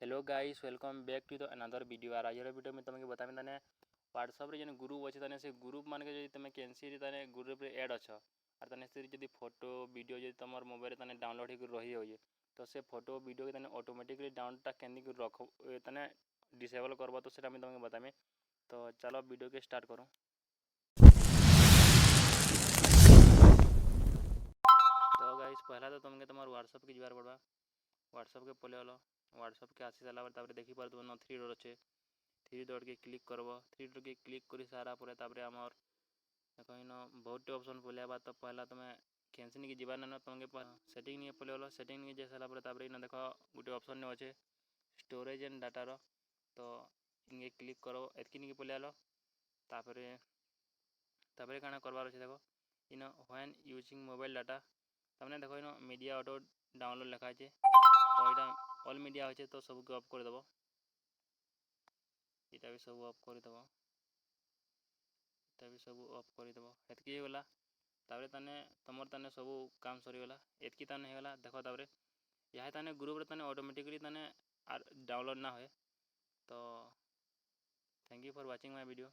Hello guys welcome back to the another video. आज video में तुमके बतामी तने व्हाट्सएप रे जन ग्रुप अच्छे तने से ग्रुप मान के जदि तुम कैंसी तने ग्रुप रे ऐड अच्छ और तने से जदि फोटो वीडियो जदि तुम मोबाइल तने डाउनलोड हो रही हो तो से फोटो वीडियो के तने ऑटोमेटिकली डाउनलोड केंदी रख तने डिसेबल करबो तो सेटा मैं तुमके बतामी। तो चलो वीडियो के स्टार्ट करूँ। तो गाइस पहला तो तुमके तुम्हार व्हाट्सएप के जबार पड़वा। व्हाट्सएप के पले हलो व्हाट्सएप के आसी सारा पर देखी पार तुम थ्री डॉट अच्छे थ्री डॉट के क्लिक करब। थ्री डॉट के क्लिक कर सारा पर आमर देख इन बहुत ऑप्शन पलिया बा। तो पहला तुम्हें कैंसिल नहीं जीवार ना तुमके सेटिंग नहीं पले हलो सेटिंग नहीं जाए सारा इन देख गोटे ऑप्शन नहीं अच्छे स्टोरेज एंड डाटार। तो इनके क्लिक करो एतकी नहीं पले हलो तापर काଣା करवार अच्छे देख in when using mobile data तमने देख इन मीडिया ऑटो डाउनलोड लिखा है। तो यहाँ ऑल मीडिया अच्छे तो सबको ऑफ करदेव यहाँ भी सब ऑफ करदेव यहाँ भी सब ऑफ करदेव एतकी होगा। तापर ताने तुम ताने सब काम सरीगला एतकी ताने होगा देख तापर यहाँ ताने ग्रुप रे ताने ऑटोमेटिकली ताने डाउनलोड ना हुए। तो thank you for watching my video.